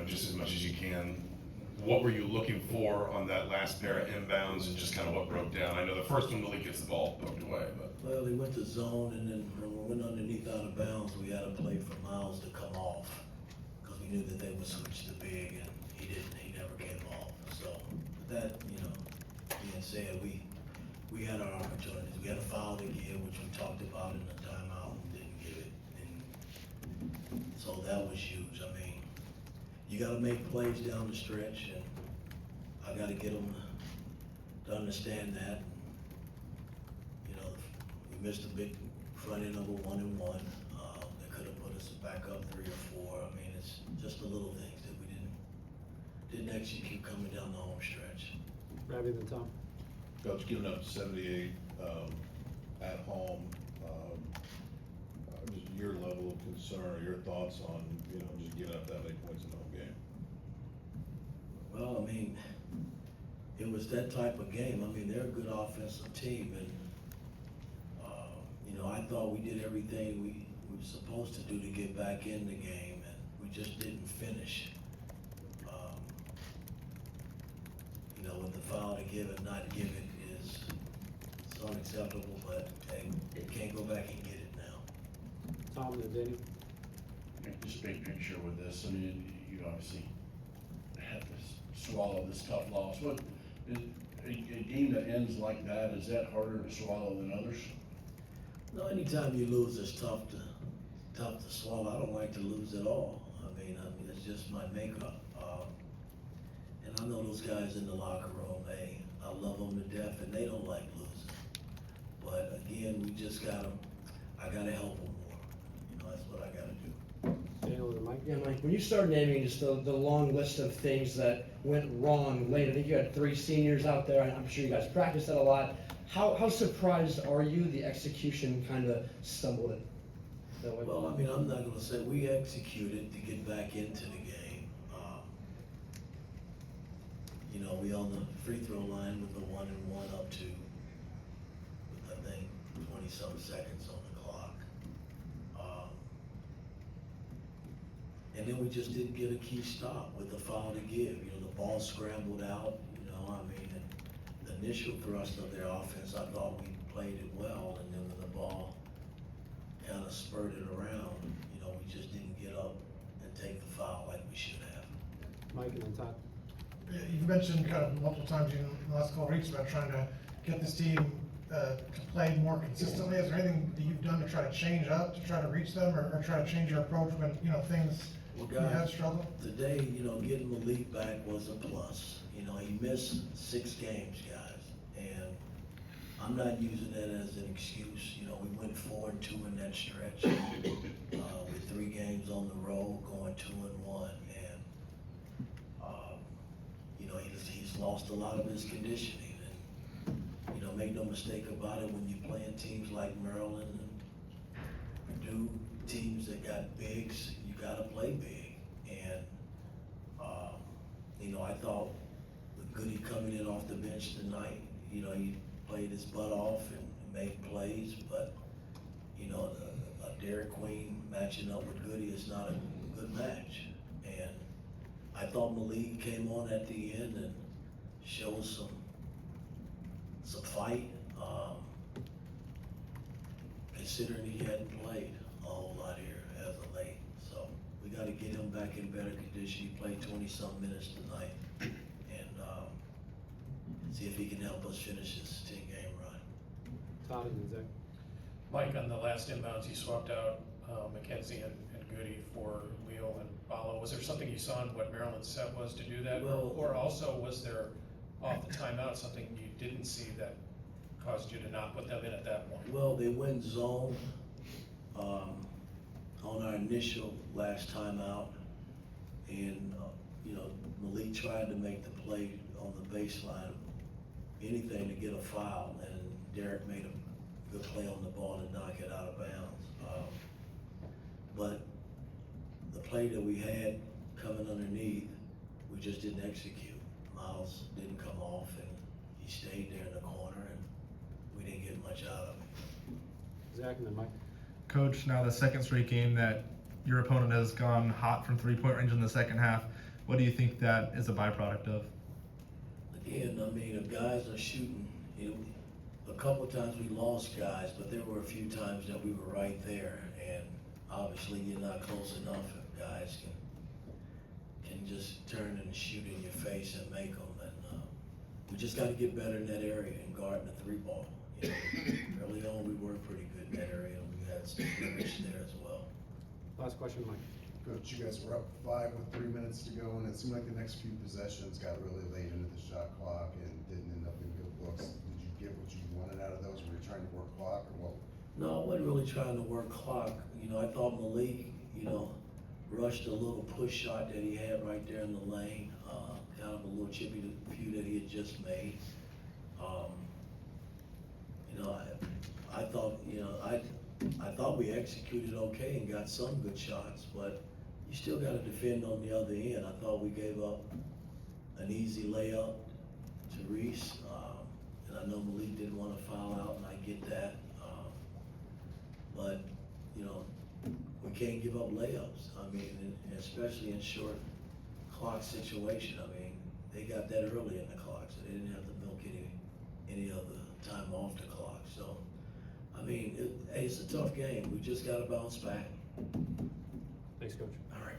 just as much as you can, what were you looking for on that last pair of inbounds and just kind of what broke down? I know the first one really gets the ball poked away, but. Well, they went to zone, and then when we went underneath out of bounds, we had a play for Miles to come off, because we knew that they would switch to big, and he never came off. So, with that, being said, we had our opportunities. We had a foul to give, which we talked about in the timeout, and didn't give it. And so that was huge. I mean, you gotta make plays down the stretch, and I gotta get them to understand that. We missed a big front end of a 1-and-1. That could have put us back up 3 or 4. I mean, it's just the little things that we didn't execute coming down the home stretch. Robbie, then Tom. Coach, giving up 78 at home, just your level of concern, or your thoughts on, just giving up that many points in the home game? Well, I mean, it was that type of game. I mean, they're a good offensive team, and I thought we did everything we were supposed to do to get back in the game, and we just didn't finish. With the foul to give and not give it is unacceptable, but hey, we can't go back and get it now. Tom and Danny. Just big picture with this, I mean, you obviously have to swallow this tough loss. What, a game that ends like that, is that harder to swallow than others? No, anytime you lose, it's tough to swallow. I don't like to lose at all. I mean, it's just my makeup. And I know those guys in the locker room, I love them to death, and they don't like losing. But again, I gotta help them more. That's what I gotta do. Daniel and Mike. Yeah, Mike, when you start naming just the long list of things that went wrong late, I think you had 3 seniors out there, and I'm sure you guys practiced that a lot. How surprised are you the execution kind of stumbled it that way? Well, I mean, I'm not gonna say we executed to get back into the game. We on the free throw line with the 1-and-1 up to, with I think 20-some seconds on the clock. And then we just didn't get a key stop with the foul to give. The ball scrambled out, I mean, the initial thrust of their offense, I thought we played it well, and then when the ball kind of spurted around, we just didn't get up and take the foul like we should have. Mike and then Todd. You've mentioned kind of multiple times in the last couple of weeks about trying to get this team to play more consistently. Is there anything that you've done to try to change up, to try to reach them, or try to change your approach when, things you have struggled? Today, getting Malik back was a plus. He missed 6 games, guys, and I'm not using that as an excuse. We went 4-2 in that stretch with 3 games on the road, going 2-1, and he's lost a lot of his conditioning. And make no mistake about it, when you're playing teams like Maryland and Purdue, teams that got bigs, you gotta play big. And I thought with Goody coming in off the bench tonight, he played his butt off and made plays, but a Derek Queen matching up with Goody is not a good match. And I thought Malik came on at the end and showed some fight, considering he hadn't played a whole lot here as of late. So we got to get him back in better condition. He played 20-some minutes tonight, and see if he can help us finish this 10-game run. Todd and then Zach. Mike, on the last inbounds, you swapped out McKenzie and Goody for Leo and Balo. Was there something you saw in what Maryland's set was to do that? Well, or also was there off the timeout something you didn't see that caused you to not put them in at that point? Well, they went zone on our initial last timeout, and Malik tried to make the play on the baseline, anything to get a foul, and Derek made a good play on the ball to knock it out of bounds. But the play that we had coming underneath, we just didn't execute. Miles didn't come off, and he stayed there in the corner, and we didn't get much out of him. Zach and then Mike. Coach, now the second straight game that your opponent has gone hot from 3-point range in the second half. what do you think that is a byproduct of? Again, I mean, if guys are shooting, a couple of times we lost guys, but there were a few times that we were right there. And obviously, you're not close enough if guys can just turn and shoot in your face and make them. And we just got to get better in that area and guarding the three ball. You know, early on, we were pretty good in that area, and we had some blemish there as well. Last question, Mike. Coach, you guys were up 5 with 3 minutes to go, and it seemed like the next few possessions got really late into the shot clock and didn't end up in good looks. Did you get what you wanted out of those? Were you trying to work clock, or what? No, I wasn't really trying to work clock. You know, I thought Malik, rushed a little push shot that he had right there in the lane, kind of a little chippy few that he had just made. I thought, I thought we executed okay and got some good shots, but you still got to defend on the other end. I thought we gave up an easy layup to Reese, and I know Malik didn't want to foul out, and I get that. But we can't give up layups. I mean, especially in short clock situation. I mean, they got that early in the clock, so they didn't have to milk any of the time off the clock. So, I mean, it's a tough game. We just got to bounce back. Thanks, Coach. All right.